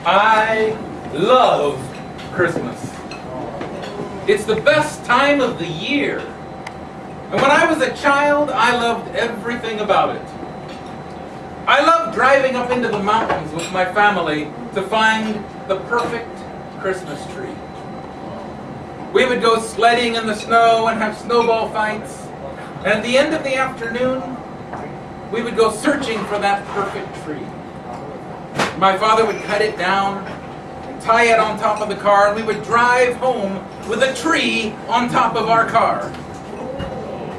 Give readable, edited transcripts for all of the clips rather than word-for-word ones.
I love Christmas. It's the best time of the year. And when I was a child, I loved everything about it. I loved driving up into the mountains with my family to find the perfect Christmas tree. We would go sledding in the snow and have snowball fights. And at the end of the afternoon, we would go searching for that perfect tree. My father would cut it down and tie it on top of the car, and we would drive home with a tree on top of our car.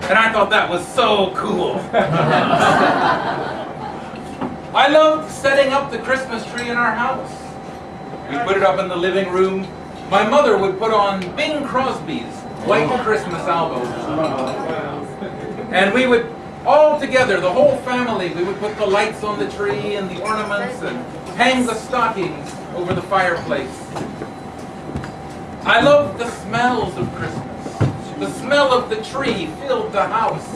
And I thought that was so cool. I loved setting up the Christmas tree in our house. We put it up in the living room. My mother would put on Bing Crosby's White Christmas album. And we would all together, the whole family, we would put the lights on the tree and the ornaments and hang the stockings over the fireplace. I loved the smells of Christmas. The smell of the tree filled the house.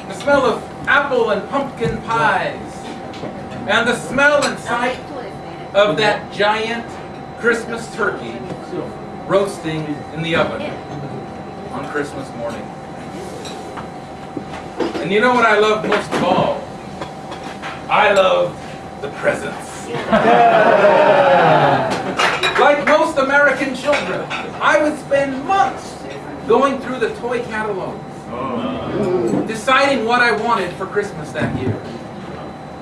The smell of apple and pumpkin pies. And the smell and sight of that giant Christmas turkey roasting in the oven on Christmas morning. And you know what I love most of all? I love the presents. Like most American children, I would spend months going through the toy catalogs, deciding what I wanted for Christmas that year.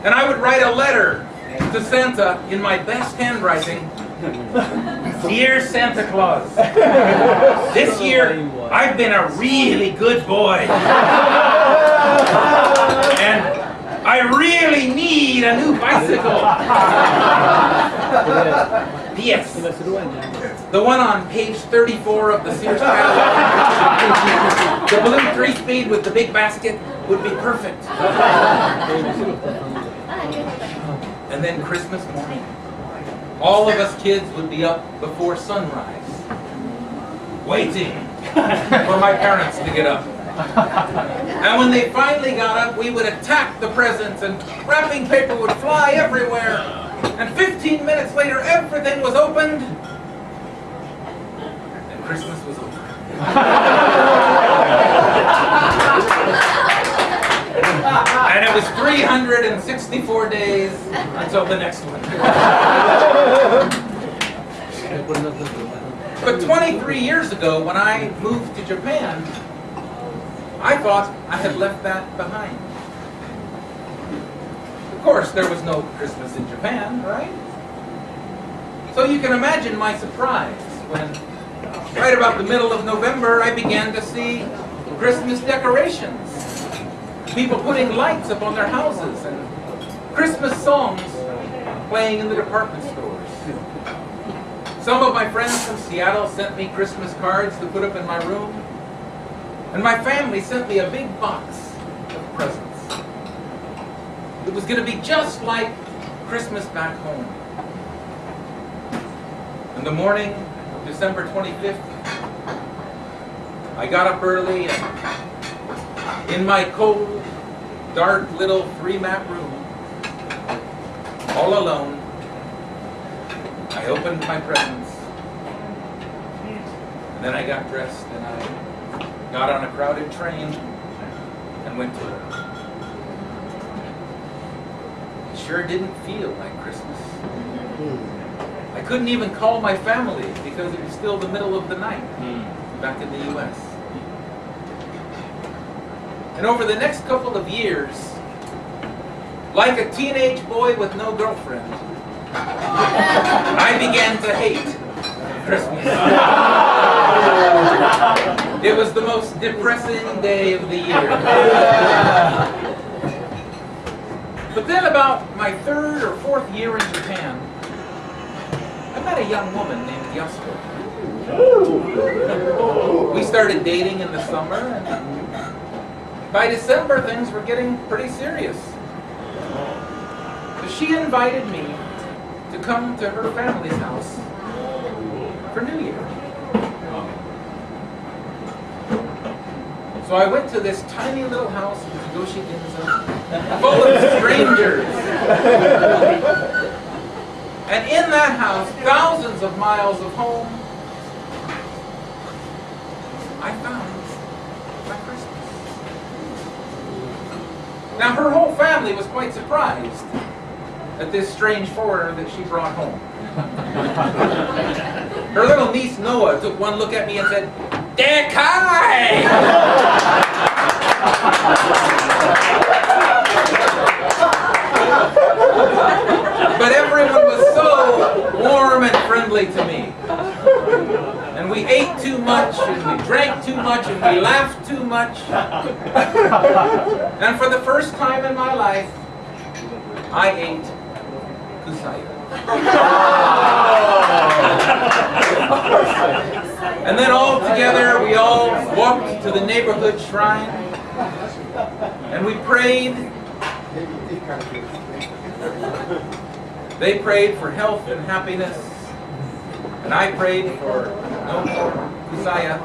And I would write a letter to Santa in my best handwriting. Dear Santa Claus, this year I've been a really good boy. And I really need a new bicycle. P.S. The one on page 34 of the Sears catalog. The blue 3-speed with the big basket would be perfect. And then Christmas morning, all of us kids would be up before sunrise, waiting for my parents to get up. And when they finally got up, we would attack the presents and wrapping paper would fly everywhere. And 15 minutes later, everything was opened and Christmas was over. And it was 364 days until the next one. But 23 years ago, when I moved to Japan, I thought I had left that behind. Of course, there was no Christmas in Japan, right? So you can imagine my surprise when, right about the middle of November, I began to see Christmas decorations. People putting lights up on their houses and Christmas songs playing in the department stores. Some of my friends from Seattle sent me Christmas cards to put up in my room. And my family sent me a big box of presents. It was going to be just like Christmas back home. In the morning of December 25th, I got up early and in my cold, dark little 3-mat room, all alone, I opened my presents. And then I got dressed and I got on a crowded train and went to work. It sure didn't feel like Christmas. I couldn't even call my family because it was still the middle of the night back in the U.S. And over the next couple of years, like a teenage boy with no girlfriend, I began to hate Christmas. It was the most depressing day of the year. But then about my 3rd or 4th year in Japan, I met a young woman named Yasuko. We started dating in the summer, and by December things were getting pretty serious. So she invited me to come to her family's house for New Year. So I went to this tiny little house in Higoshi-Ginza, full of strangers. And in that house, thousands of miles of home, I found my Christmas. Now, her whole family was quite surprised at this strange foreigner that she brought home. Her little niece Noah took one look at me and said, "Der Kai!" But everyone was so warm and friendly to me. And we ate too much, and we drank too much, and we laughed too much. And for the first time in my life, I ate kusaya. And then all together, we all walked to the neighborhood shrine, and we prayed. They prayed for health and happiness, and I prayed for no more kusaya.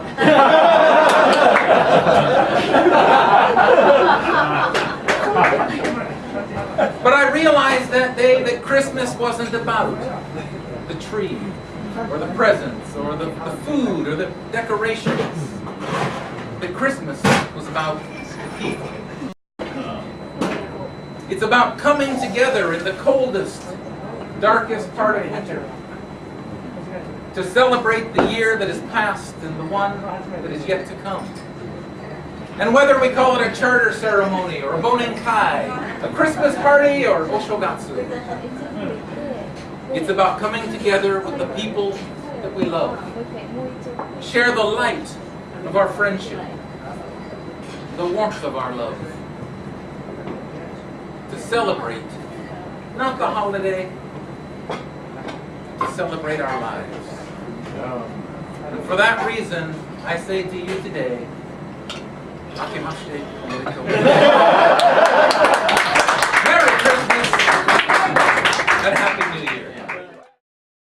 But I realized that day that Christmas wasn't about the tree, or the presents, or the food, or the decorations. That Christmas was about people. It's about coming together in the coldest, darkest part of winter to celebrate the year that is past and the one that is yet to come. And whether we call it a charter ceremony or a Bonenkai, a Christmas party or Oshogatsu, it's about coming together with the people that we love. Share the light of our friendship, the warmth of our love. To celebrate, not the holiday, to celebrate our lives. And for that reason, I say to you today, Akemashite Omedetou.